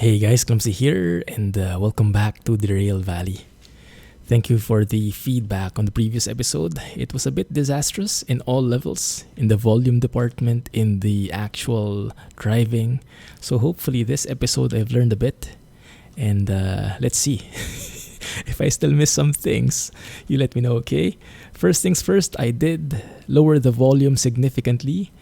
Hey guys, Clumsy here, and welcome back to Derail Valley. Thank you for the feedback on the previous episode. It was a bit disastrous in all levels, in the volume department, in the actual driving. So hopefully this episode I've learned a bit, and let's see. If I still miss some things, you let me know, okay? First things first, I did lower the volume significantly.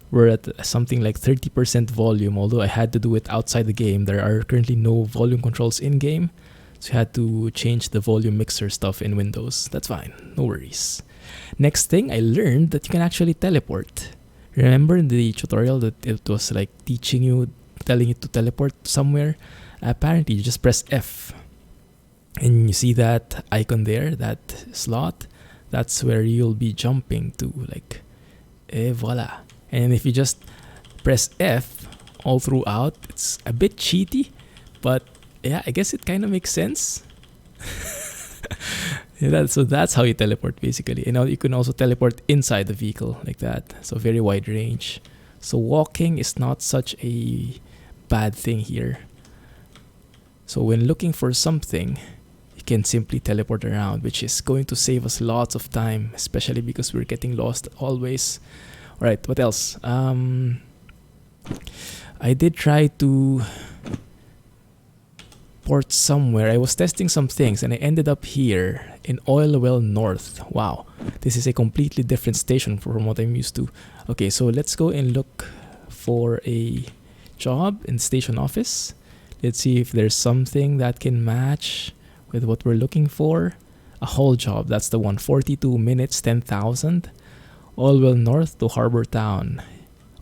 We're at something like 30% volume, although I had to do it outside the game. There are currently no volume controls in-game, so I had to change the volume mixer stuff in Windows. That's fine, no worries. Next thing, I learned that you can actually teleport. Remember in the tutorial that it was like teaching you, telling you to teleport somewhere? Apparently, you just press F. And you see that icon there, that slot? That's where you'll be jumping to, like, voila. And if you just press F all throughout, it's a bit cheaty, but yeah, I guess it kind of makes sense. So that's how you teleport basically. And now you can also teleport inside the vehicle like that. So very wide range. So walking is not such a bad thing here. So when looking for something, you can simply teleport around, which is going to save us lots of time, especially because we're getting lost always. Alright, what else? I did try to port somewhere. I was testing some things and I ended up here in Oilwell North. Wow, this is a completely different station from what I'm used to. Okay, so let's go and look for a job in station office. Let's see if there's something that can match with what we're looking for. A whole job, that's the one. 42 minutes, 10,000. Oilwell North to Harbor Town.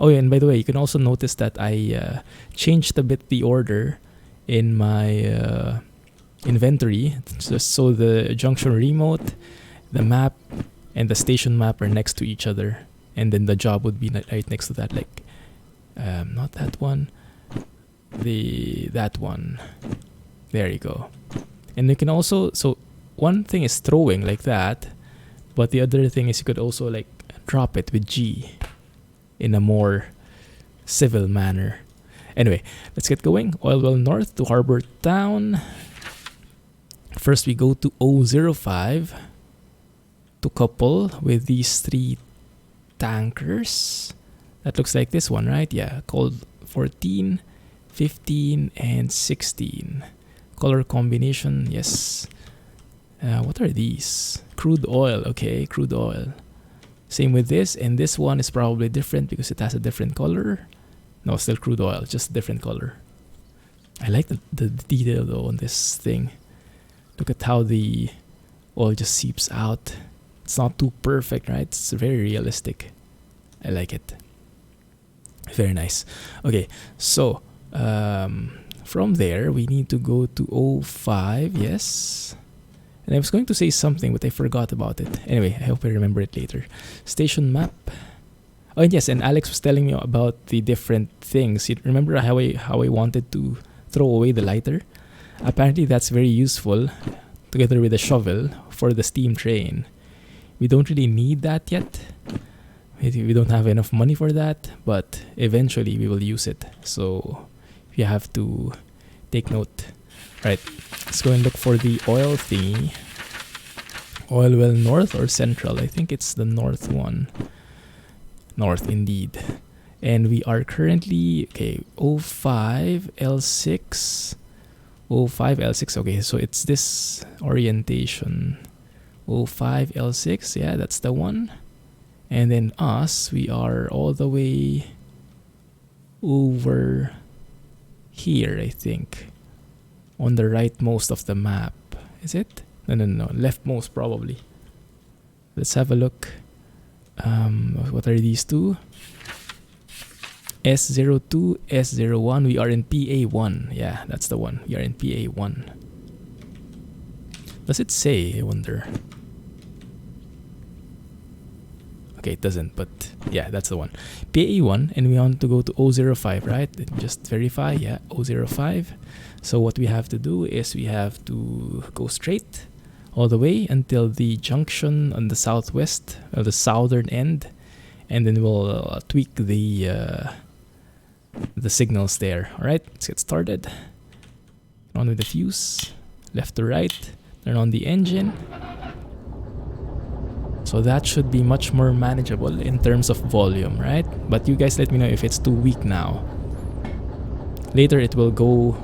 Oh yeah, and by the way, you can also notice that I changed a bit the order in my inventory. So the junction remote, the map, and the station map are next to each other. And then the job would be right next to that, like, not that one, that one. There you go. And you can also, so one thing is throwing like that, but the other thing is you could also like drop it with G in a more civil manner. Anyway, let's get going. Oilwell North to Harbor Town. First we go to 005 to couple with these three tankers. That looks like this one, right? Yeah, called 14, 15, and 16. Color combination, yes. What are these? Crude oil, okay, crude oil. Same with this, and this one is probably different because it has a different color. No, still crude oil, just a different color. I like the detail though on this thing. Look at how the oil just seeps out. It's not too perfect, right? It's very realistic. I like it. Very nice. Okay, so from there we need to go to 05, yes. And I was going to say something, but I forgot about it. Anyway, I hope I remember it later. Station map. Oh, and yes, and Alex was telling me about the different things. You remember how I wanted to throw away the lighter? Apparently, that's very useful, together with a shovel, for the steam train. We don't really need that yet. We don't have enough money for that, but eventually we will use it. So, you have to take note. Right, let's go and look for the oil thingy. Oilwell North or Central? I think it's the north one. North indeed. And we are currently, okay, 05 L6. 05 L6, okay, so it's this orientation. 05 L6, yeah, that's the one. And then us, we are all the way over here, I think. On the rightmost of the map. Is it? No, leftmost probably. Let's have a look. What are these two? S02, S01. We are in PA1. Yeah, that's the one. We are in PA1. Does it say? I wonder. Okay, it doesn't, but yeah, that's the one. PA1, and we want to go to 005, right? Just verify, yeah, 005. So what we have to do is we have to go straight all the way until the junction on the southwest, the southern end, and then we'll tweak the signals there. All right, let's get started. On with the fuse, left to right, turn on the engine. So that should be much more manageable in terms of volume, right? But you guys let me know if it's too weak now. Later it will go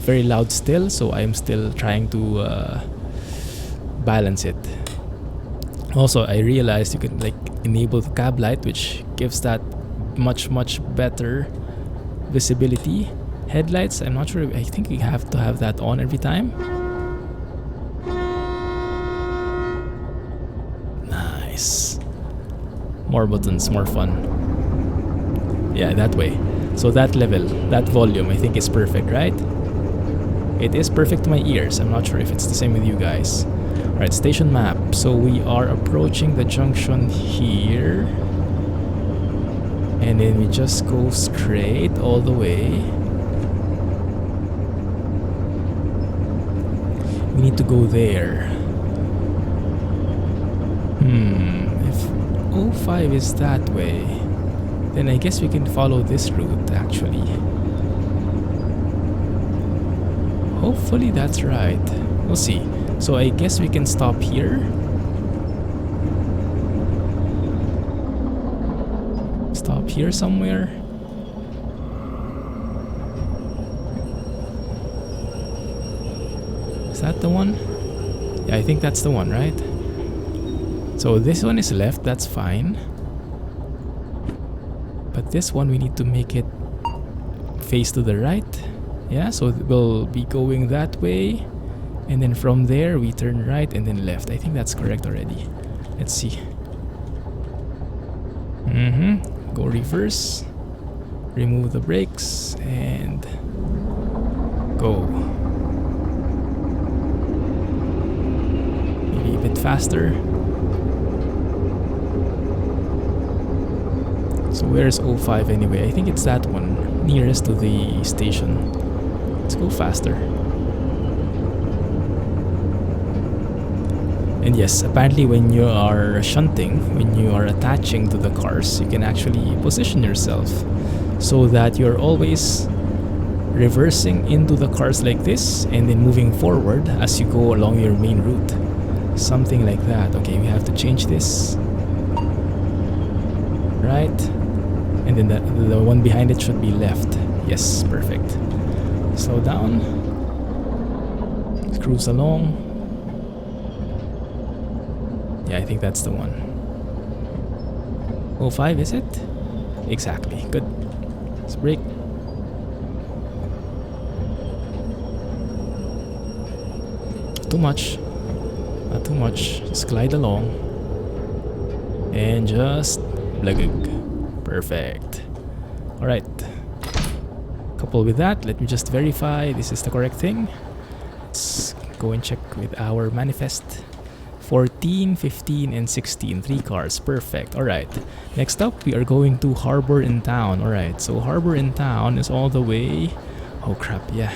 very loud still, so I'm still trying to balance it. Also, I realized you can like enable the cab light, which gives that much better visibility. Headlights, I'm not sure, I think we have to have that on every time. Nice. More buttons, more fun. Yeah, that way. So that level, that volume, I think is perfect, right? It is perfect to my ears. I'm not sure if it's the same with you guys. Alright, station map. So we are approaching the junction here. And then we just go straight all the way. We need to go there. If 05 is that way, then I guess we can follow this route actually. Hopefully that's right. We'll see. So I guess we can stop here. Stop here somewhere. Is that the one? Yeah, I think that's the one, right? So this one is left, that's fine. But this one we need to make it face to the right. Yeah, so we'll be going that way. And then from there we turn right and then left. I think that's correct already. Let's see. Go reverse. Remove the brakes and go. Maybe a bit faster. So where's 05 anyway? I think it's that one, nearest to the station. Let's go faster. And yes, apparently when you are shunting, when you are attaching to the cars, you can actually position yourself so that you're always reversing into the cars like this and then moving forward as you go along your main route. Something like that. Okay, we have to change this. Right. And then the one behind it should be left. Yes, perfect. Slow down. Cruise along. Yeah, I think that's the one. 05, is it? Exactly. Good. Let's brake. Too much. Not too much. Just glide along. And just blagug. Perfect. Alright. Coupled with that, let me just verify this is the correct thing. Let's go and check with our manifest. 14, 15, and 16. 3 cars. Perfect. Alright. Next up, we are going to Harbor in Town. Alright. So Harbor in Town is all the way... Oh crap, yeah.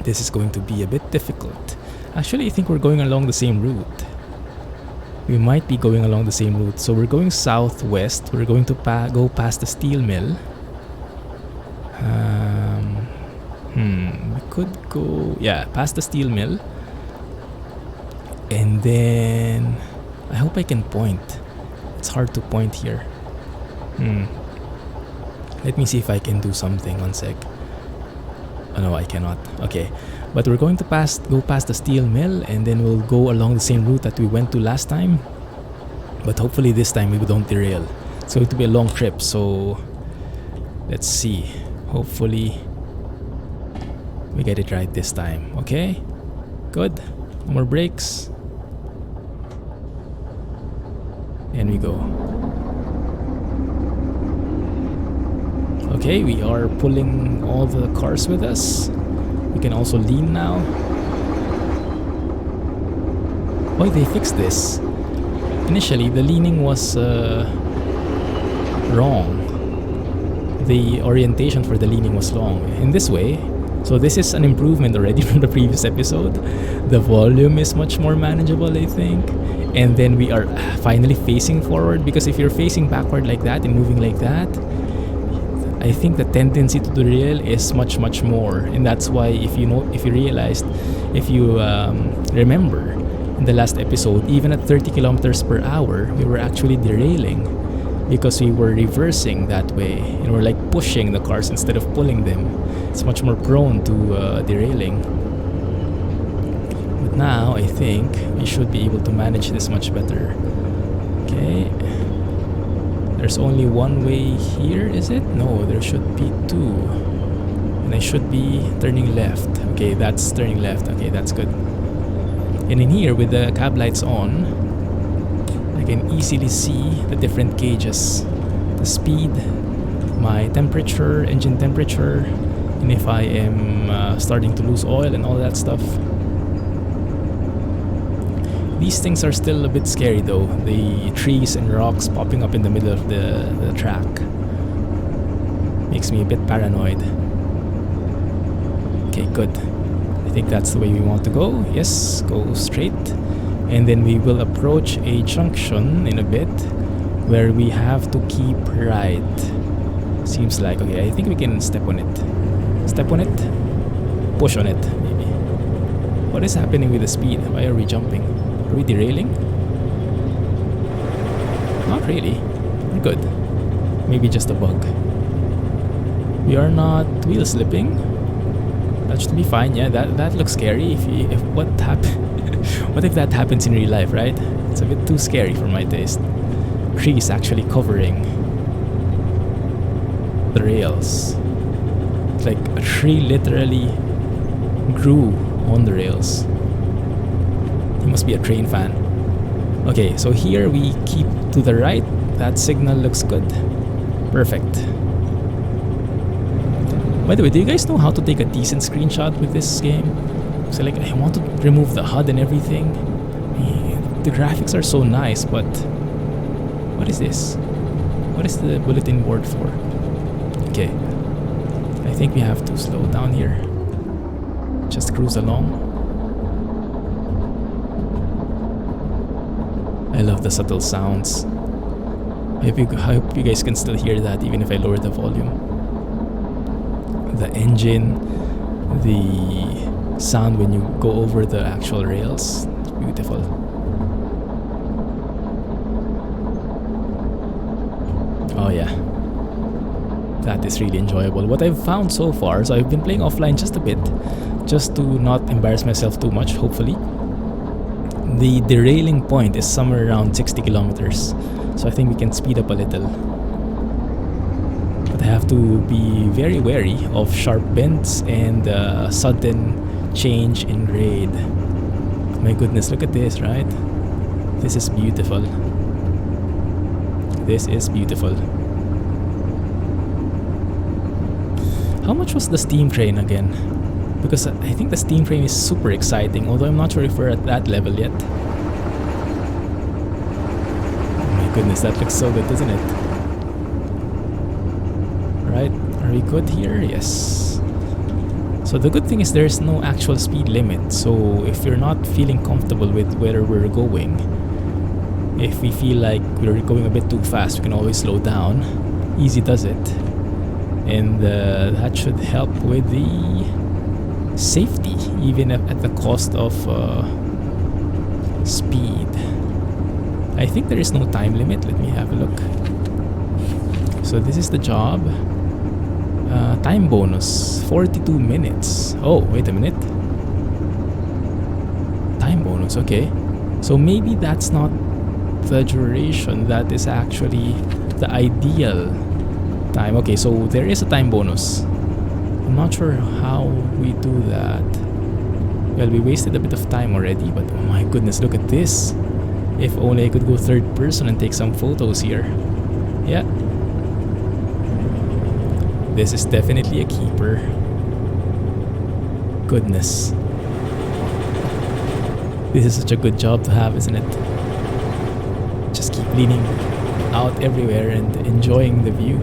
This is going to be a bit difficult. Actually, I think we're going along the same route. We might be going along the same route. So we're going southwest. We're going to go past the steel mill. We could go... Yeah, past the steel mill. And then... I hope I can point. It's hard to point here. Let me see if I can do something. One sec. Oh no, I cannot. Okay. But we're going to go past the steel mill, and then we'll go along the same route that we went to last time. But hopefully this time we don't derail. It's going to be a long trip, so let's see. Hopefully we get it right this time. Okay? Good. No more brakes. And we go. Okay, we are pulling all the cars with us. We can also lean now. Oh, they fixed this. Initially, the leaning was wrong. The orientation for the leaning was wrong. In this way, so this is an improvement already from the previous episode. The volume is much more manageable, I think. And then we are finally facing forward, because if you're facing backward like that and moving like that, I think the tendency to derail is much more, and that's why if you remember in the last episode, even at 30 kilometers per hour, we were actually derailing because we were reversing that way and we're like pushing the cars instead of pulling them. It's much more prone to derailing. But now I think we should be able to manage this much better. Okay. There's only one way here, is it? No, there should be two. And I should be turning left. Okay, that's turning left. Okay, that's good. And in here, with the cab lights on, I can easily see the different gauges. The speed, my temperature, engine temperature, and if I am starting to lose oil and all that stuff. These things are still a bit scary though, the trees and rocks popping up in the middle of the track. Makes me a bit paranoid. Okay, good. I think that's the way we want to go. Yes, go straight. And then we will approach a junction in a bit where we have to keep right. Seems like, okay, I think we can step on it. Step on it, push on it, maybe. What is happening with the speed? Why are we jumping? Are we derailing? Not really. We're good. Maybe just a bug. We are not wheel slipping. That should be fine. Yeah, that looks scary. If what if that happens in real life, right? It's a bit too scary for my taste. Trees actually covering the rails. It's like a tree literally grew on the rails. He must be a train fan. Okay, so here we keep to the right. That signal looks good. Perfect. By the way, do you guys know how to take a decent screenshot with this game? So like, I want to remove the HUD and everything. The graphics are so nice, but what is this? What is the bulletin board for? Okay, I think we have to slow down here. Just cruise along. I love the subtle sounds. I hope you guys can still hear that even if I lower the volume. The engine, the sound when you go over the actual rails. It's beautiful. Oh yeah. That is really enjoyable. What I've found so far, so I've been playing offline just a bit, just to not embarrass myself too much, hopefully. The derailing point is somewhere around 60 kilometers, so I think we can speed up a little. But I have to be very wary of sharp bends and sudden change in grade. My goodness, look at this, right? This is beautiful. This is beautiful. How much was the steam train again? Because I think the steam train is super exciting, although I'm not sure if we're at that level yet. Oh my goodness, that looks so good, doesn't it? Right, are we good here? Yes. So the good thing is there's no actual speed limit, so if you're not feeling comfortable with where we're going, if we feel like we're going a bit too fast, we can always slow down. Easy does it. And that should help with the safety, even at the cost of speed. I think there is no time limit. Let me have a look. So this is the job. Time bonus 42 minutes. Oh, wait a minute. Time bonus, okay. So maybe that's not the duration, that is actually the ideal time. Okay, so there is a time bonus. I'm not sure how we do that. Well, we wasted a bit of time already, but oh my goodness, look at this. If only I could go third person and take some photos here. Yeah. This is definitely a keeper. Goodness. This is such a good job to have, isn't it? Just keep leaning out everywhere and enjoying the view.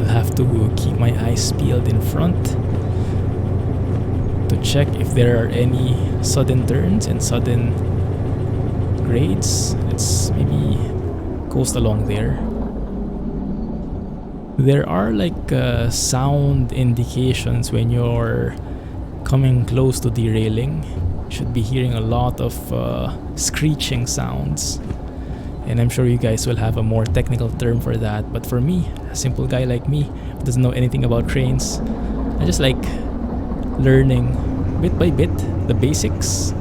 Have to keep my eyes peeled in front to check if there are any sudden turns and sudden grades. Let's maybe coast along there. There are like sound indications when you're coming close to derailing. You should be hearing a lot of screeching sounds. And I'm sure you guys will have a more technical term for that. But for me, a simple guy like me who doesn't know anything about trains, I just like learning bit by bit the basics.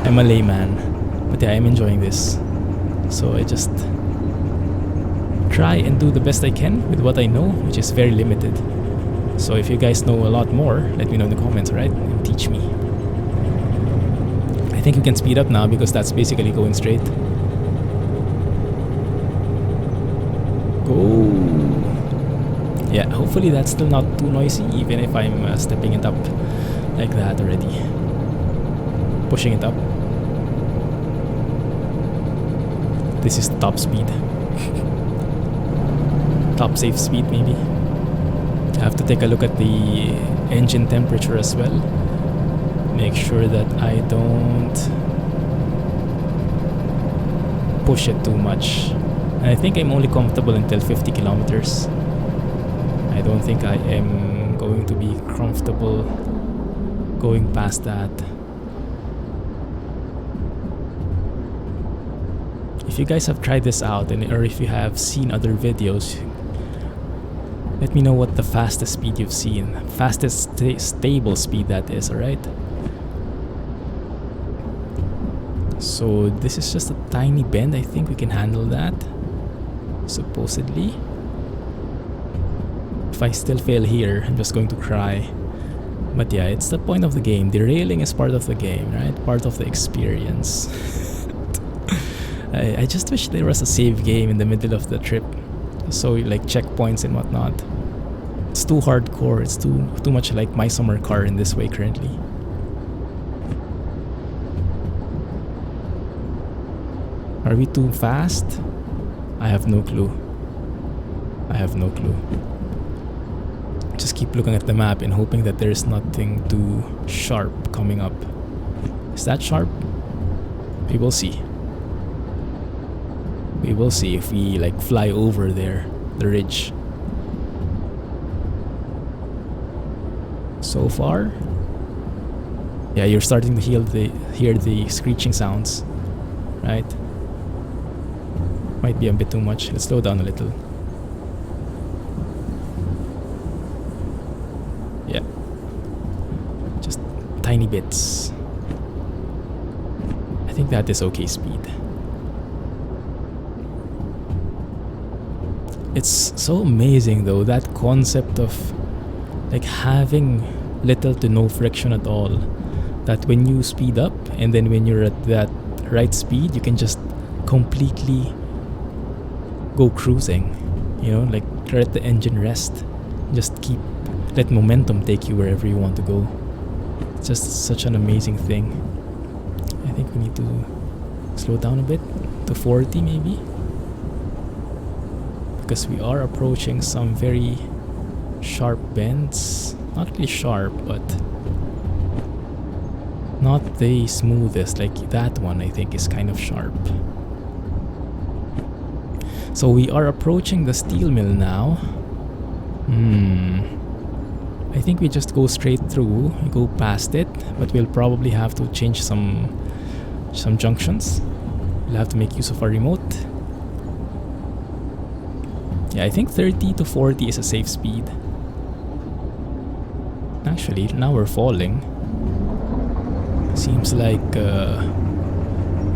I'm a layman, but yeah, I'm enjoying this. So I just try and do the best I can with what I know, which is very limited. So if you guys know a lot more, let me know in the comments, right? And teach me. I think we can speed up now because that's basically going straight. Go! Yeah, hopefully that's still not too noisy, even if I'm stepping it up like that already. Pushing it up. This is top speed. Top safe speed maybe. I have to take a look at the engine temperature as well. Make sure that I don't push it too much. And I think I'm only comfortable until 50 kilometers. I don't think I am going to be comfortable going past that. If you guys have tried this out, or if you have seen other videos, let me know what the fastest speed you've seen. Fastest stable speed that is, alright? So this is just a tiny bend. I think we can handle that. Supposedly. If I still fail here, I'm just going to cry. But yeah, it's the point of the game. Derailing is part of the game, right? Part of the experience. I just wish there was a save game in the middle of the trip. So like checkpoints and whatnot. It's too hardcore. It's too much like my summer car in this way currently. Are we too fast? I have no clue. I have no clue. Just keep looking at the map and hoping that there's nothing too sharp coming up. Is that sharp? We will see. We will see if we like fly over there, the ridge. So far, yeah, you're starting to hear the screeching sounds, right? Might be a bit too much. Let's slow down a little. Yeah, just tiny bits. I think that is okay speed. It's so amazing though, that concept of like having little to no friction at all. That when you speed up and then when you're at that right speed, you can just completely go cruising. You know, like let the engine rest. Just let momentum take you wherever you want to go. It's just such an amazing thing. I think we need to slow down a bit to 40 maybe. Because we are approaching some very sharp bends. Not really sharp, but not the smoothest. Like that one I think is kind of sharp. So we are approaching the steel mill now. I think we just go straight through, go past it, but we'll probably have to change some junctions. We'll have to make use of our remote. Yeah, I think 30 to 40 is a safe speed. Actually, now we're falling. Seems like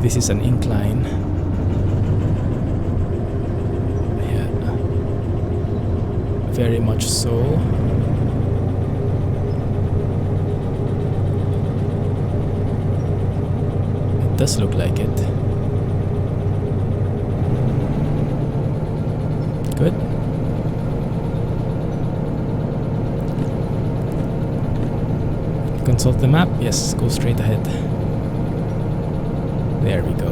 this is an incline. Yeah, very much so. It does look like it. Good. Consult the map. Yes, go straight ahead. There we go.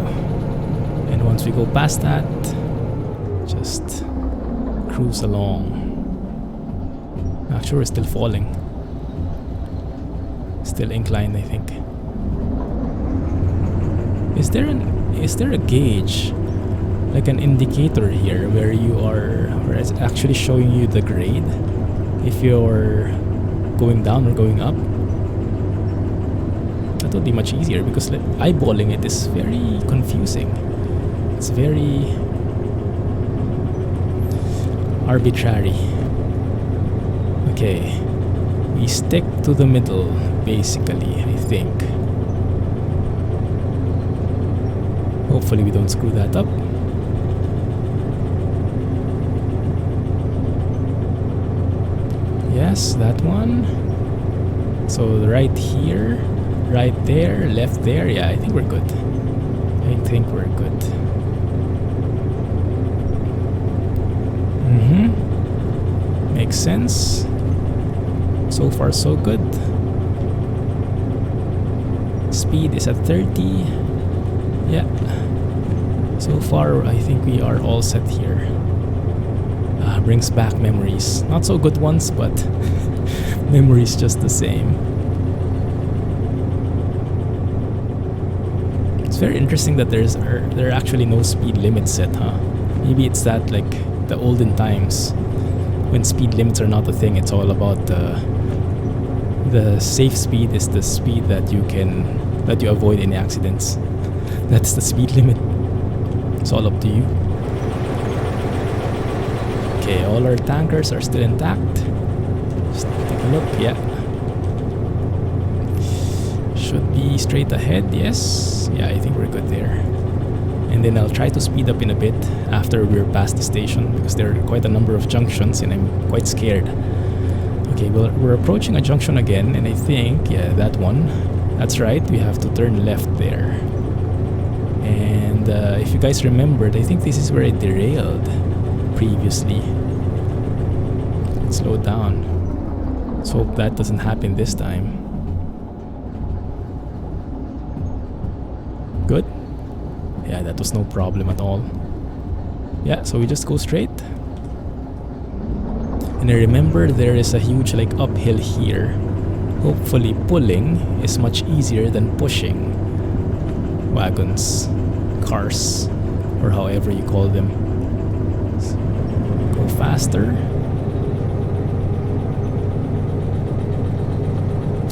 And once we go past that, just cruise along. Actually, we're still falling. Still inclined, I think. Is there a gauge like an indicator here where you are, or it's actually showing you the grade if you're going down or going up. That would be much easier because like, eyeballing it is very confusing. It's very arbitrary. Okay, we stick to the middle basically, I think. Hopefully we don't screw that up. Yes, that one. So right here, right there, left there. Yeah, I think we're good. I think we're good. Makes sense. So far so good. Speed is at 30. Yeah. So far I think we are all set here. Brings back memories. Not so good ones, but memories just the same. It's very interesting that there are actually no speed limits set, huh? Maybe it's that like the olden times when speed limits are not a thing. It's all about the safe speed is the speed that you avoid any accidents. That's the speed limit. It's all up to you. Okay, all our tankers are still intact. Just take a look, yeah. Should be straight ahead, yes. Yeah, I think we're good there. And then I'll try to speed up in a bit after we're past the station because there are quite a number of junctions and I'm quite scared. Okay, well, we're approaching a junction again and I think, yeah, that one. That's right, we have to turn left there. And if you guys remembered, I think this is where I derailed previously. Slow down. Let's hope that doesn't happen this time. Good. Yeah, that was no problem at all. Yeah, so we just go straight. And I remember there is a huge like uphill here. Hopefully pulling is much easier than pushing wagons, cars, or however you call them. So, go faster.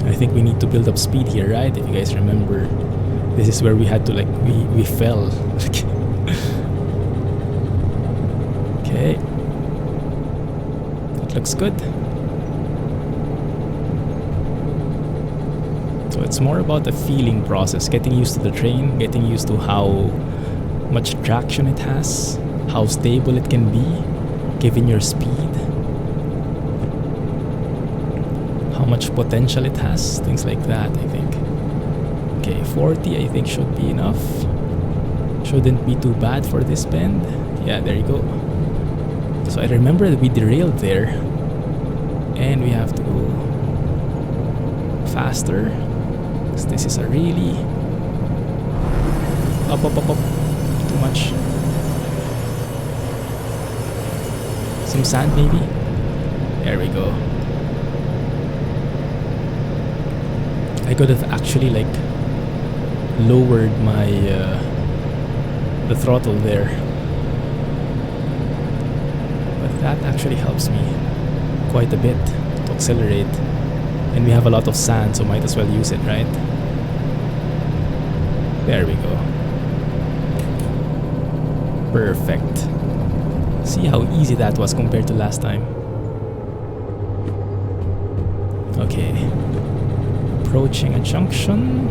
I think we need to build up speed here, right? If you guys remember, this is where we had to like, we fell. Okay. That looks good. So it's more about the feeling process, getting used to the train, getting used to how much traction it has, how stable it can be, given your speed, how much potential it has, things like that, I think. Okay, 40 I think should be enough. Shouldn't be too bad for this bend. Yeah, there you go. So I remember that we derailed there and we have to go faster. This is a really up, too much. Some sand maybe. There we go. I could have actually like lowered my the throttle there, but that actually helps me quite a bit to accelerate. And we have a lot of sand, so might as well use it, right? There we go. Perfect. See how easy that was compared to last time. Okay. Approaching a junction.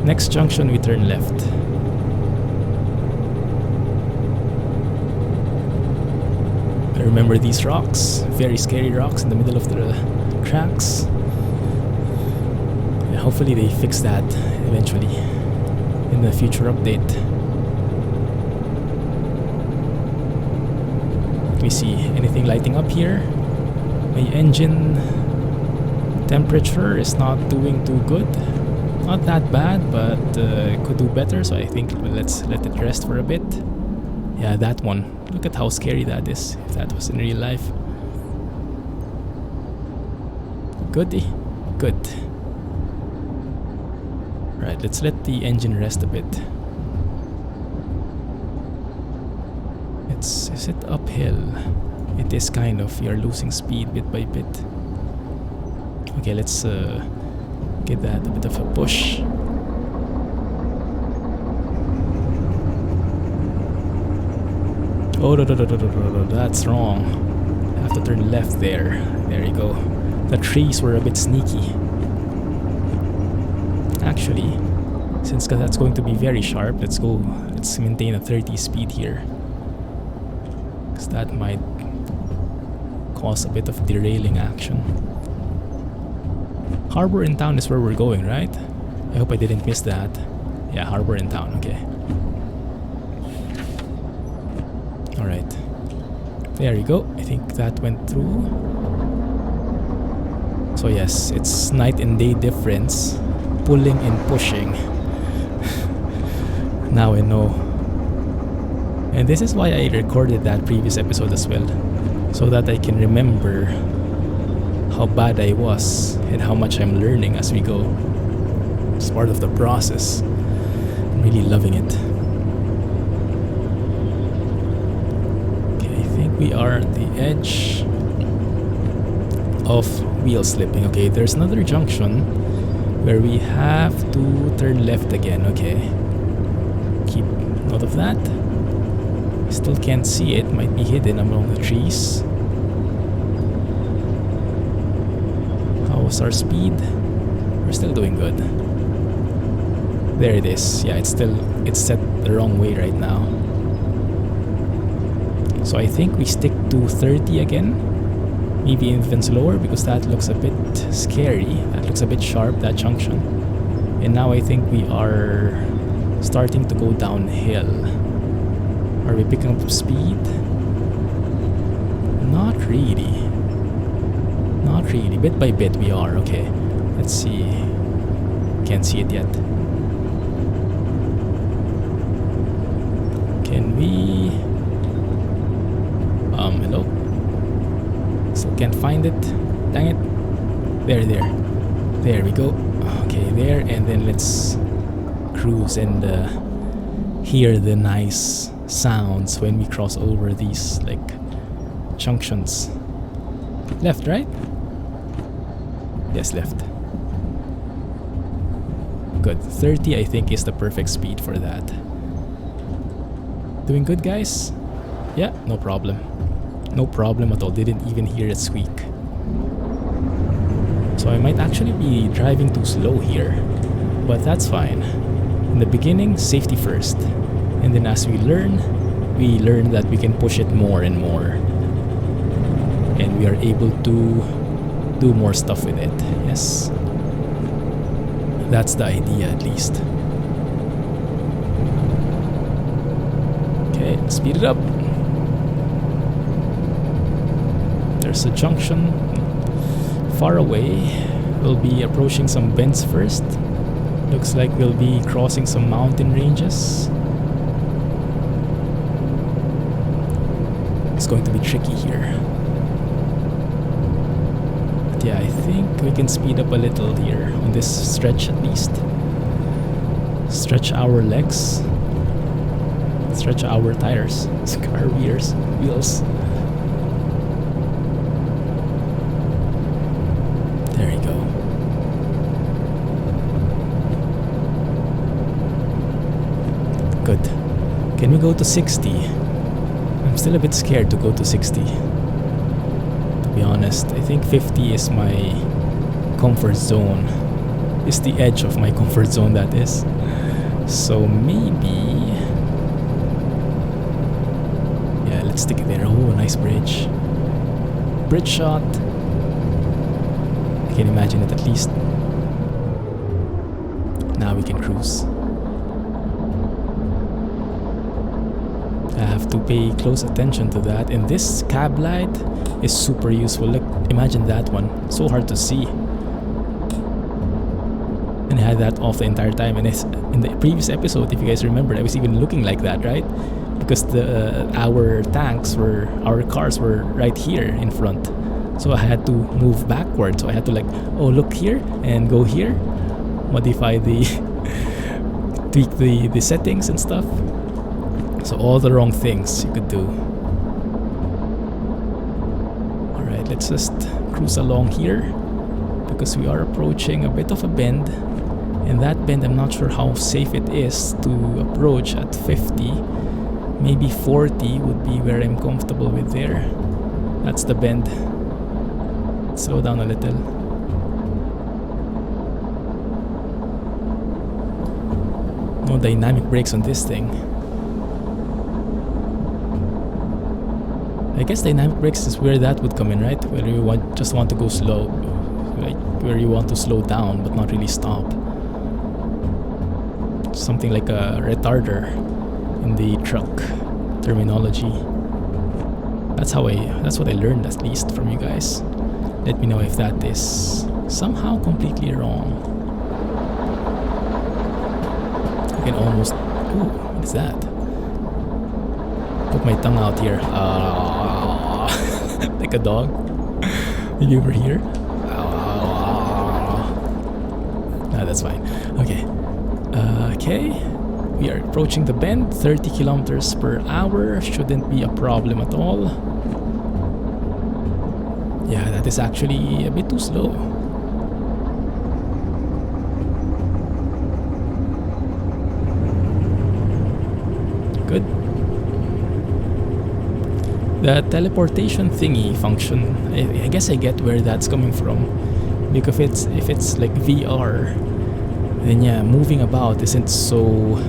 Next junction we turn left. I remember these rocks. Very scary rocks in the middle of the tracks. Hopefully they fix that eventually in the future update. Let me see, anything lighting up here? My engine temperature is not doing too good. Not that bad, but it could do better, so I think let's let it rest for a bit. Yeah, that one. Look at how scary that is, if that was in real life. Goodie. Good. Right, let's let the engine rest a bit. Is it uphill? It is kind of. You're losing speed bit by bit. Okay, let's give that a bit of a push. Oh, no, that's wrong. I have to turn left there. There you go. The trees were a bit sneaky. Actually, since that's going to be very sharp, let's maintain a 30 speed here. Because that might cause a bit of derailing action. Harbor in town is where we're going, right? I hope I didn't miss that. Yeah, harbor in town, okay. Alright. There you go. I think that went through. So yes, it's night and day difference. Pulling and pushing. Now I know. And this is why I recorded that previous episode as well. So that I can remember how bad I was and how much I'm learning as we go. It's part of the process. I'm really loving it. Okay, I think we are at the edge of wheel slipping. Okay, there's another junction where we have to turn left again. Okay, keep note of that. Still can't see it, might be hidden among the trees. How's our speed? We're still doing good. There it is. Yeah, it's set the wrong way right now. So I think we stick to 30 again. Maybe even slower because that looks a bit scary. That looks a bit sharp, that junction. And now I think we are starting to go downhill. Are we picking up speed? Not really. Not really. Bit by bit we are. Okay. Let's see. Can't see it yet. Can we... hello? Still can't find it. Dang it. There we go. Okay, there. And then let's cruise and hear the nice sounds when we cross over these like junctions. Left, right? Yes, left. Good. 30 I think is the perfect speed for that. Doing good, guys? Yeah, no problem. No problem at all. Didn't even hear it squeak. So I might actually be driving too slow here, but that's fine. In the beginning, safety first. And then as we learn that we can push it more and more. And we are able to do more stuff with it. Yes. That's the idea, at least. Okay, speed it up. There's a junction far away. We'll be approaching some bends first. Looks like we'll be crossing some mountain ranges. It's going to be tricky here. But yeah, I think we can speed up a little here on this stretch at least. Stretch our legs. Stretch our tires. Our wheels. There you go. Good. Can we go to 60? I'm still a bit scared to go to 60. To be honest, I think 50 is my comfort zone. It's the edge of my comfort zone, that is. So maybe... yeah, let's stick it there. Oh, nice bridge. Bridge shot. I can imagine it at least. Now we can cruise. I have to pay close attention to that, and this cab light is super useful. Look, imagine that one. So hard to see. And I had that off the entire time, and it's, in the previous episode, if you guys remember, I was even looking like that, right? Because our cars were right here in front. So I had to move backwards. So I had to look here and go here, modify the tweak the settings and stuff. So all the wrong things you could do. Alright, let's just cruise along here, because we are approaching a bit of a bend. And that bend, I'm not sure how safe it is to approach at 50. Maybe 40 would be where I'm comfortable with there. That's the bend. Slow down a little. No dynamic brakes on this thing. I guess dynamic brakes is where that would come in, right? Where you just want to go slow. Like where you want to slow down but not really stop. Something like a retarder in the truck terminology. That's what I learned, at least, from you guys. Let me know if that is somehow completely wrong. I can almost... Ooh, what is that? Put my tongue out here. Like a dog. Maybe over here. Nah, that's fine. Okay. Okay. We are approaching the bend. 30 kilometers per hour. Shouldn't be a problem at all. Yeah, that is actually a bit too slow. Good. The teleportation thingy function, I guess I get where that's coming from. Because if it's like VR, then yeah, moving about isn't so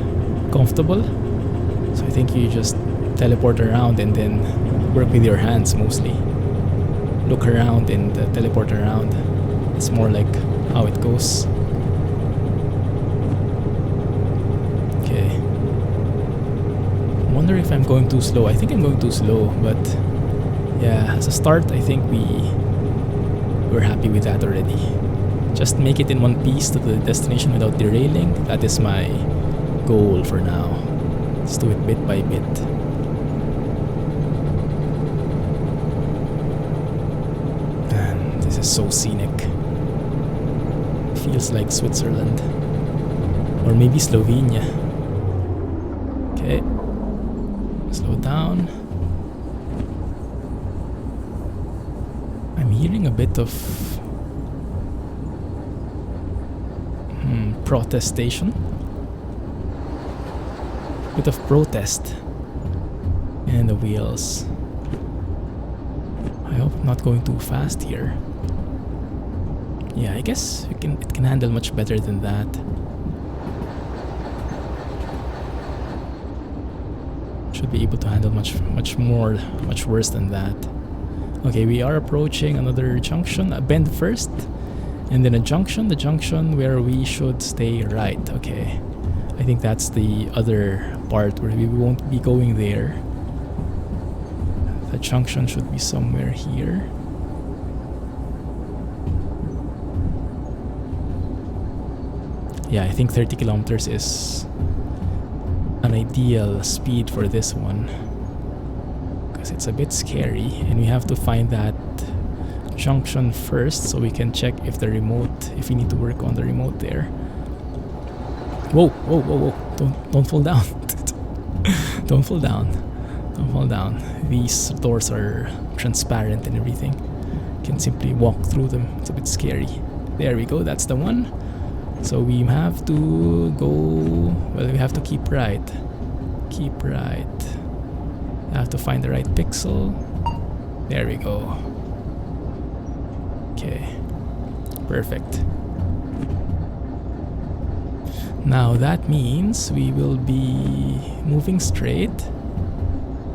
comfortable. So I think you just teleport around and then work with your hands mostly. Look around and teleport around. It's more like how it goes. Okay. I wonder if I'm going too slow. I think I'm going too slow, but yeah, as a start, I think we're happy with that already. Just make it in one piece to the destination without derailing. That is my goal for now. Let's do it bit by bit. Man, this is so scenic. Feels like Switzerland. Or maybe Slovenia. Okay. Slow down. I'm hearing a bit of protestation. Bit of protest in the wheels. I hope I'm not going too fast here. Yeah, I guess it can handle much better than that. Should be able to handle much worse than that. Okay, we are approaching another junction, a bend first, and then a junction, the junction where we should stay right. Okay, I think that's the other part where we won't be going there. The junction should be somewhere here. Yeah, I think 30 kilometers is an ideal speed for this one, because it's a bit scary and we have to find that junction first so we can check if we need to work on the remote there. Whoa, whoa, whoa, whoa. Don't fall down. Don't fall down. Don't fall down. These doors are transparent and everything. You can simply walk through them. It's a bit scary. There we go, that's the one. So we have to go, well, we have to keep right. Keep right. I have to find the right pixel. There we go. Okay. Perfect. Now that means we will be moving straight.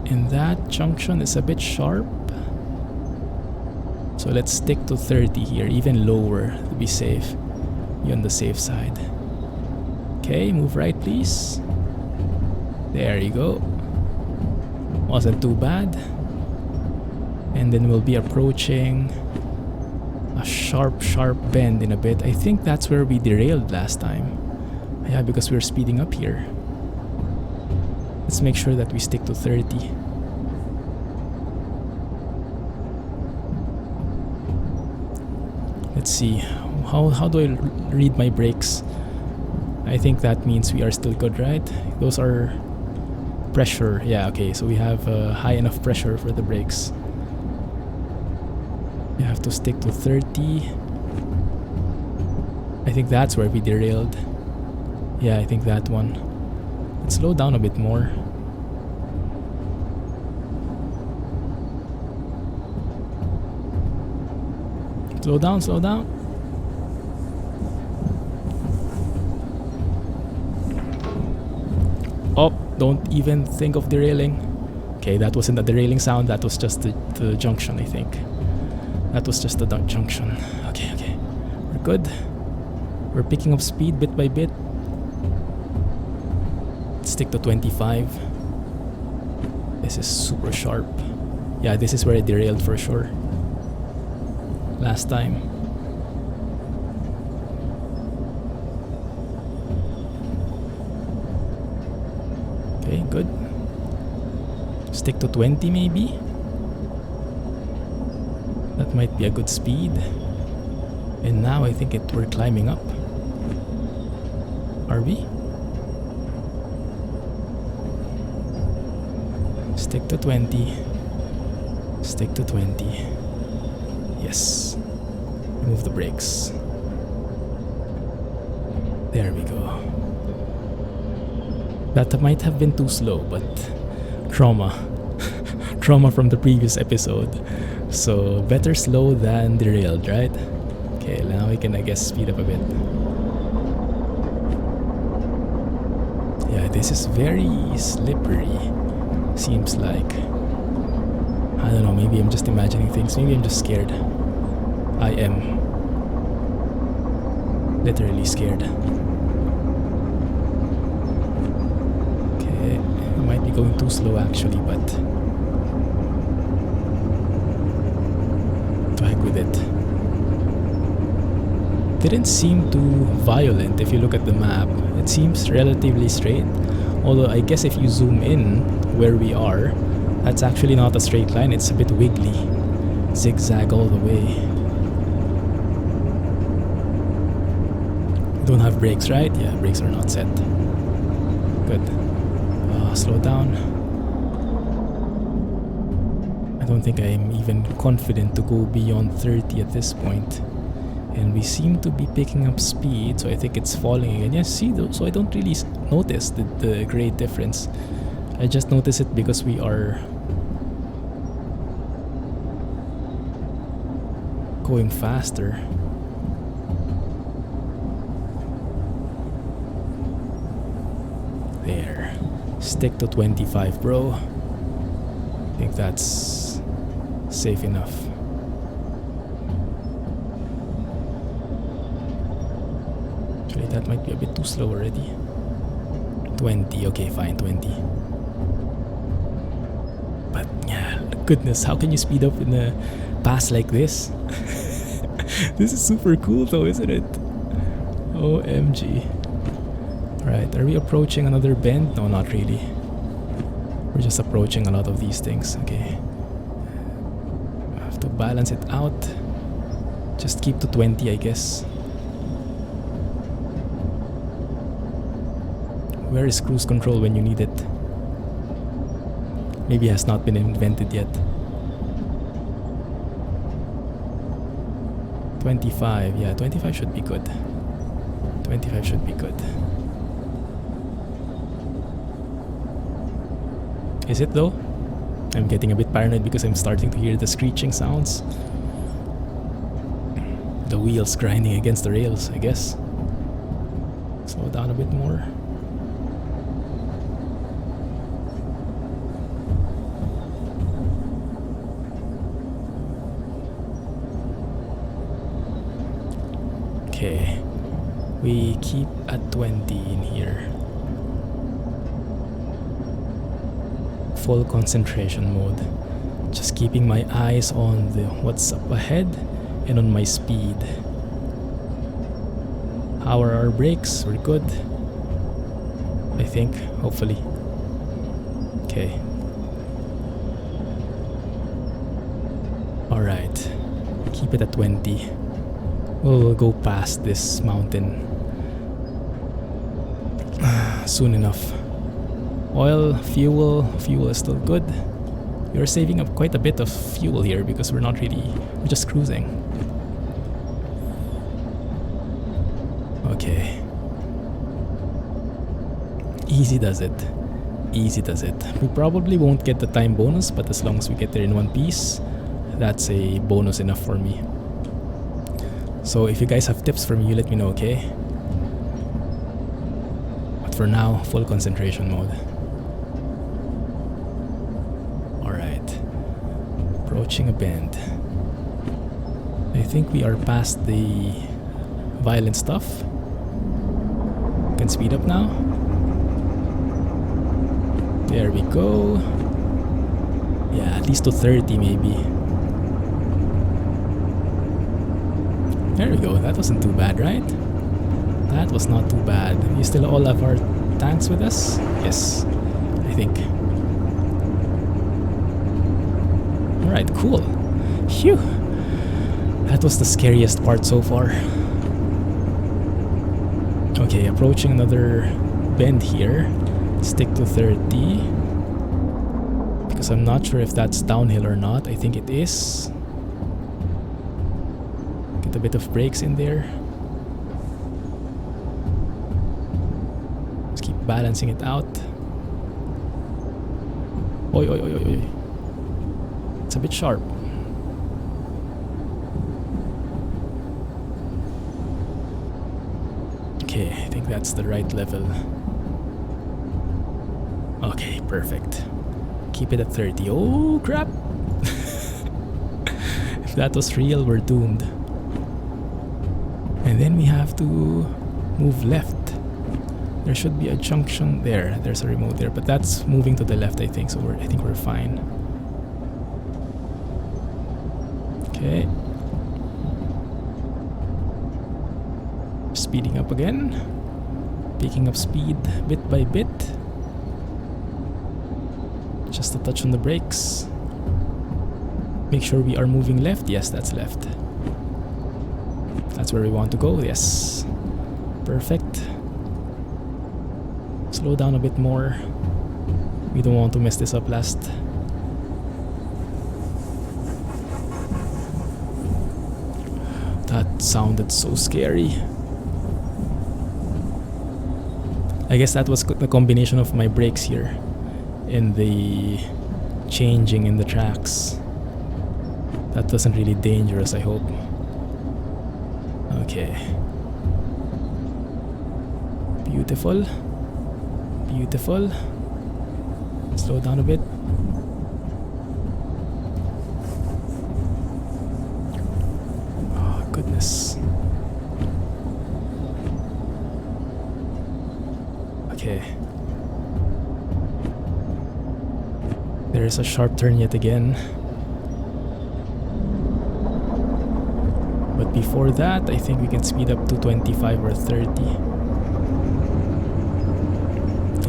And that junction is a bit sharp. So let's stick to 30 here, even lower to be safe. Be on the safe side. Okay, move right please. There you go. Wasn't too bad. And then we'll be approaching a sharp bend in a bit. I think that's where we derailed last time. Yeah, because we're speeding up here. Let's make sure that we stick to 30. Let's see. How do I read my brakes? I think that means we are still good, right? Those are pressure. Yeah, okay, so we have high enough pressure for the brakes. You have to stick to 30. I think that's where we derailed. Yeah, I think that one. Let's slow down a bit more. Slow down, slow down. Oh, don't even think of derailing. Okay, that wasn't a derailing sound, that was just the junction, I think. That was just the junction. Okay, okay. We're good. We're picking up speed bit by bit. Let's stick to 25. This is super sharp. Yeah, this is where I derailed for sure. Last time. Okay, good. Stick to 20 maybe. That might be a good speed. And now I think we're climbing up. Are we? Stick to 20. Stick to 20. Yes. Remove the brakes. There we go. That might have been too slow, but trauma. Trauma from the previous episode. So better slow than derailed, right? Okay, now we can, I guess, speed up a bit. Yeah, this is very slippery. Seems like. I don't know, maybe I'm just imagining things. Maybe I'm just scared. I am. Literally scared. Okay, we might be going too slow actually, but to heck with it. Didn't seem too violent if you look at the map. It seems relatively straight. Although I guess if you zoom in where we are, that's actually not a straight line, it's a bit wiggly. Zigzag all the way. Don't have brakes, right? Yeah, brakes are not set. Good. Slow down. I don't think I'm even confident to go beyond 30 at this point. And we seem to be picking up speed, so I think it's falling again. Yeah, see though, so I don't really notice the great difference. I just notice it because we are going faster. There. Stick to 25, bro. I think that's safe enough. Actually, that might be a bit too slow already. 20, okay, fine, 20. But yeah, goodness, how can you speed up in a pass like this? This is super cool though, isn't it? OMG. Right, are we approaching another bend? No, not really. We're just approaching a lot of these things, okay. I have to balance it out. Just keep to 20, I guess. Where is cruise control when you need it? Maybe it has not been invented yet. 25, yeah, 25 should be good. 25 should be good. Is it though? I'm getting a bit paranoid because I'm starting to hear the screeching sounds. The wheels grinding against the rails, I guess. Slow down a bit more. Okay, we keep at 20 in here. Full concentration mode. Just keeping my eyes on the what's up ahead and on my speed. How are our brakes? We're good. I think, hopefully. Okay. Alright. Keep it at 20. We'll go past this mountain soon enough. Oil, fuel is still good. We're saving up quite a bit of fuel here because we're just cruising. Okay. Easy does it. Easy does it. We probably won't get the time bonus, but as long as we get there in one piece, that's a bonus enough for me. So if you guys have tips for me, you let me know, okay? But for now, full concentration mode. Alright. Approaching a bend. I think we are past the violent stuff. Can speed up now. There we go. Yeah, at least to 30 maybe. There we go. That wasn't too bad, right? That was not too bad. You still all have our tanks with us? Yes, I think. Alright, cool. Phew. That was the scariest part so far. Okay, approaching another bend here. Stick to 30. Because I'm not sure if that's downhill or not. I think it is. Get a bit of brakes in there. Just keep balancing it out. Oi, oi, oi, oi, oi. It's a bit sharp. Okay, I think that's the right level. Okay, perfect. Keep it at 30. Oh, crap! If that was real, we're doomed. And then we have to move left. There should be a junction there. There's a remote there, but that's moving to the left, I think. So I think we're fine. Okay. Speeding up again. Picking up speed bit by bit. Just a touch on the brakes. Make sure we are moving left. Yes, that's left. That's where we want to go. Yes. Perfect. Slow down a bit more. We don't want to mess this up last. That sounded so scary. I guess that was the combination of my brakes here and the changing in the tracks. That wasn't really dangerous, I hope. Okay. Beautiful. Beautiful. Slow down a bit. Oh, goodness. Okay. There is a sharp turn yet again. But before that, I think we can speed up to 25 or 30.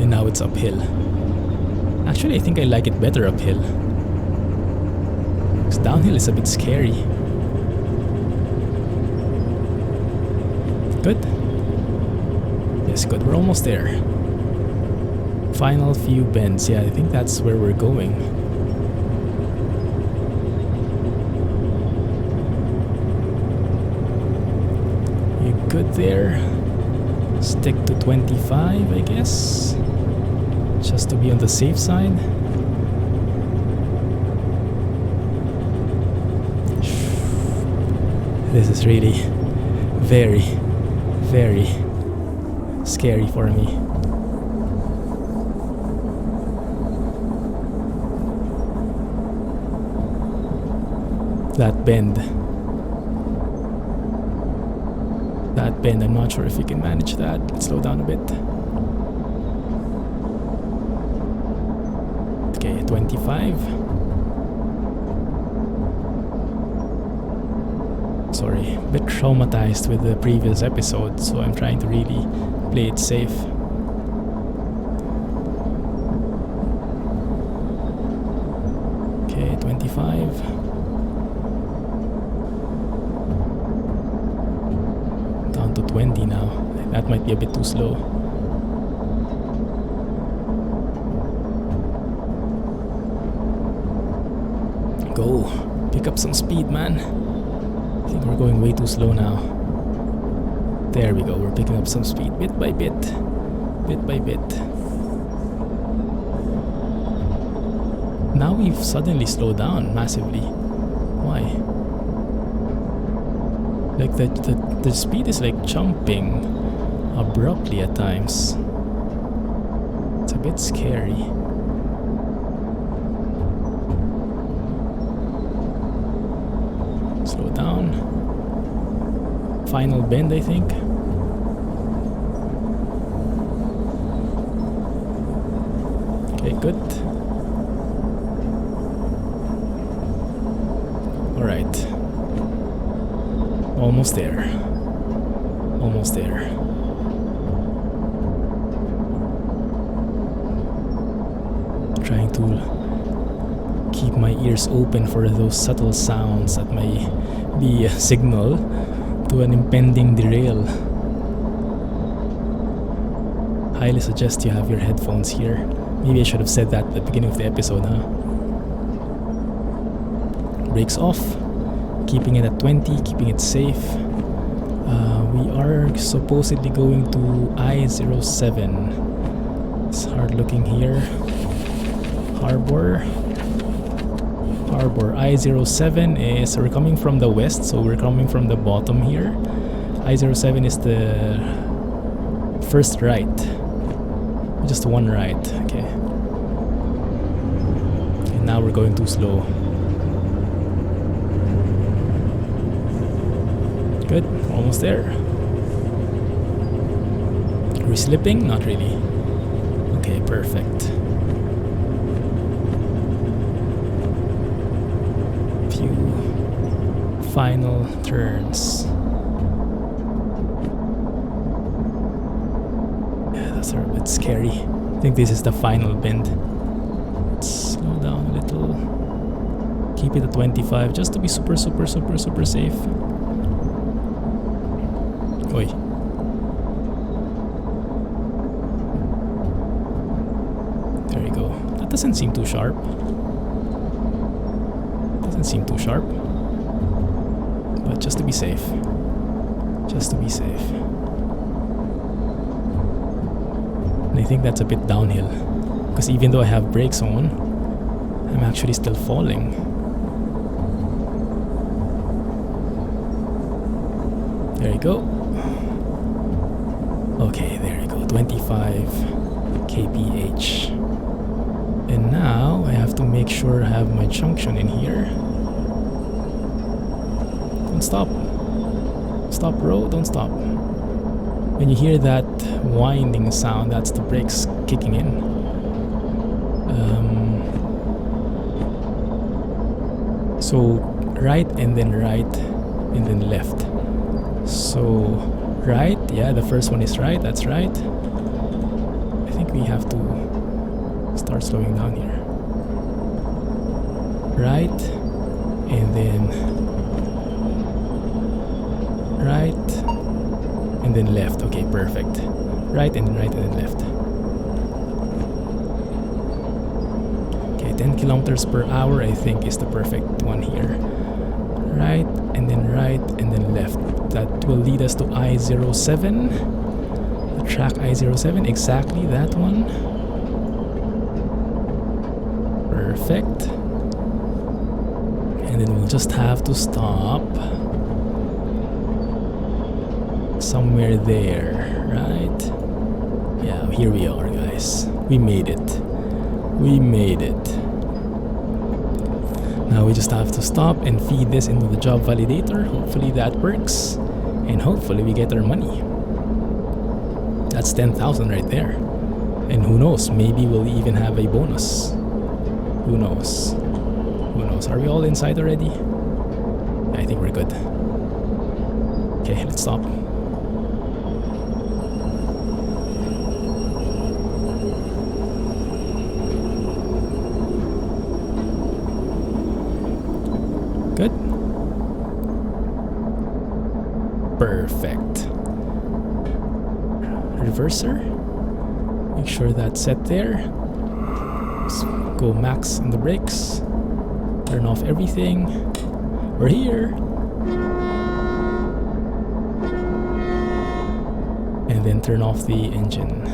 And now it's uphill. Actually, I think I like it better uphill. Because downhill is a bit scary. Good? Yes, good. We're almost there. Final few bends. Yeah, I think that's where we're going. You good there? Stick to 25, I guess. Just to be on the safe side. This is really very, very scary for me. That bend. That bend, I'm not sure if we can manage that. Let's slow down a bit. Okay, 25. Sorry, a bit traumatized with the previous episode, so I'm trying to really play it safe. Okay, 25. Down to 20 now. That might be a bit too slow. go. Pick up some speed, man. I think we're going way too slow now. There we go. We're picking up some speed bit by bit. Bit by bit. Now we've suddenly slowed down massively. Why? Like the speed is like jumping abruptly at times. It's a bit scary. Slow down. Final bend, I think. Okay, good. Alright. Almost there. Almost there. Trying to keep my ears open for those subtle sounds that may be a signal to an impending derail. Highly suggest you have your headphones here. Maybe I should have said that at the beginning of the episode, huh? Brakes off. Keeping it at 20, keeping it safe. We are supposedly going to I-07. It's hard looking here. Harbor I-07 is, we're coming from the west, so we're coming from the bottom here. I-07 is the first right, just one right. Okay, and now we're going too slow. Good, almost there. Are we slipping? Not really. Okay, perfect. Few final turns. Yeah, those are a bit scary. I think this is the final bend. Let's slow down a little. Keep it at 25 just to be super safe. Oi. There you go. That doesn't seem too sharp. Doesn't seem too sharp. But just to be safe. Just to be safe. And I think that's a bit downhill. Because even though I have brakes on, I'm actually still falling. There you go. Okay, there you go, 25 kph. And now I have to make sure I have my junction in here. Don't stop. Stop, bro, don't stop. When you hear that winding sound, that's the brakes kicking in. So right and then left. So right, yeah, the first one is right, that's right. I think we have to start slowing down here. Right, and then right, and then left. Okay, perfect. Right and then left. Okay, 10 kilometers per hour I think is the perfect one here. Right, and then left. That will lead us to I-07. The track I-07, exactly that one. Perfect. And then we'll just have to stop somewhere there, right? Yeah, here we are, guys. We made it. We made it. Now we just have to stop and feed this into the job validator. Hopefully that works. And hopefully we get our money. That's 10,000 right there. And who knows, maybe we'll even have a bonus. Who knows? Who knows? Are we all inside already? I think we're good. Okay, let's stop. Good. Perfect. Reverser. Make sure that's set there. Let's go max on the brakes. Turn off everything. We're here. And then turn off the engine.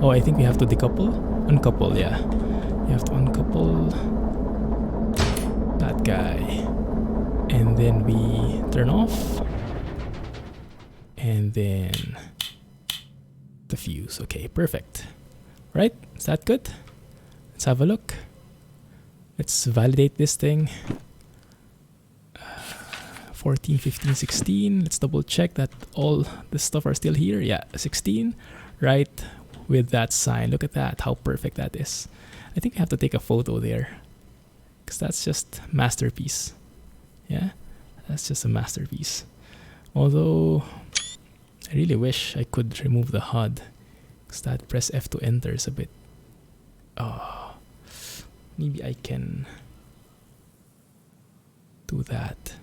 Oh, I think we have to decouple? Uncouple, yeah. You have to uncouple that guy. And then we turn off. And then the fuse. Okay, perfect. Right? Is that good? Let's have a look. Let's validate this thing. 14, 15, 16. Let's double check that all the stuff are still here. Yeah, 16. Right with that sign. Look at that. How perfect that is. I think I have to take a photo there. Because that's just masterpiece. Yeah, that's just a masterpiece. Although, I really wish I could remove the HUD. Because that press F to enter is a bit... Oh, maybe I can do that.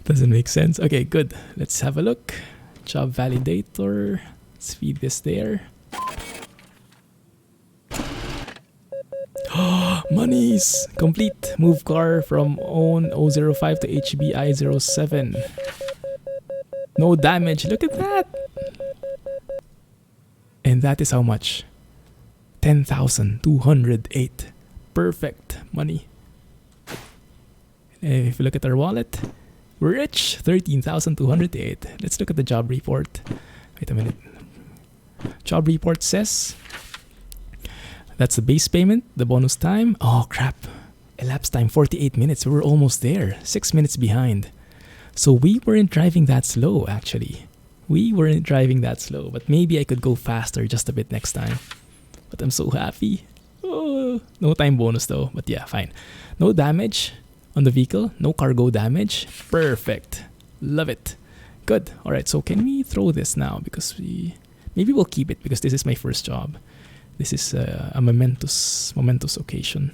Doesn't make sense. Okay, good. Let's have a look. Job validator. Let's feed this there. Monies! Complete. Move car from own 005 to HBI 07. No damage. Look at that. And that is how much? 10,208. Perfect money. And if you look at our wallet, we're rich. 13,208. Let's look at the job report. Wait a minute. Job report says that's the base payment, the bonus time. Oh crap. Elapsed time 48 minutes. We were almost there. 6 minutes behind. So we weren't driving that slow actually. We weren't driving that slow, but maybe I could go faster just a bit next time. But I'm so happy. Oh, no time bonus though, but yeah, fine. No damage on the vehicle, no cargo damage. Perfect. Love it. Good. All right, so can we throw this now? Because maybe we'll keep it because this is my first job. This is a momentous occasion.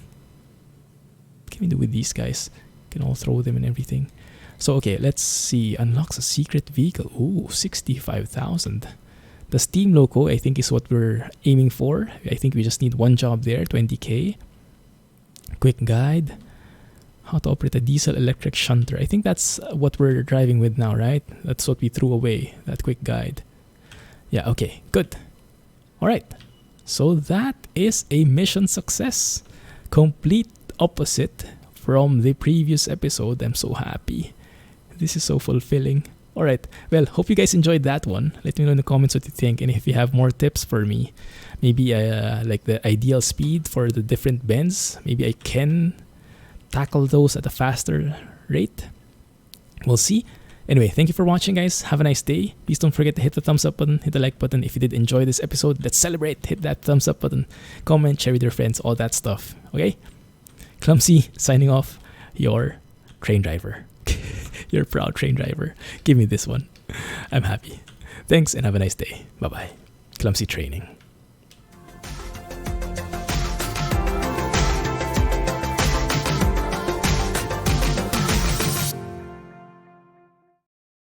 What can we do with these guys? Can all throw them and everything. So okay, let's see. Unlocks a secret vehicle. Ooh, 65,000. The steam loco, I think, is what we're aiming for. I think we just need one job there, 20k. Quick guide. How to operate a diesel electric shunter. I think that's what we're driving with now, right? That's what we threw away, that quick guide. Yeah, okay, good. All right. So that is a mission success. Complete opposite from the previous episode. I'm so happy. This is so fulfilling. Alright, well, hope you guys enjoyed that one. Let me know in the comments what you think, and if you have more tips for me. Maybe like the ideal speed for the different bends. Maybe I can tackle those at a faster rate. We'll see. Anyway, thank you for watching, guys. Have a nice day. Please don't forget to hit the thumbs up button, hit the like button. If you did enjoy this episode, let's celebrate. Hit that thumbs up button, comment, share with your friends, all that stuff. Okay? Clumsy, signing off, your train driver. Your proud train driver. Give me this one. I'm happy. Thanks and have a nice day. Bye-bye. Clumsy Training.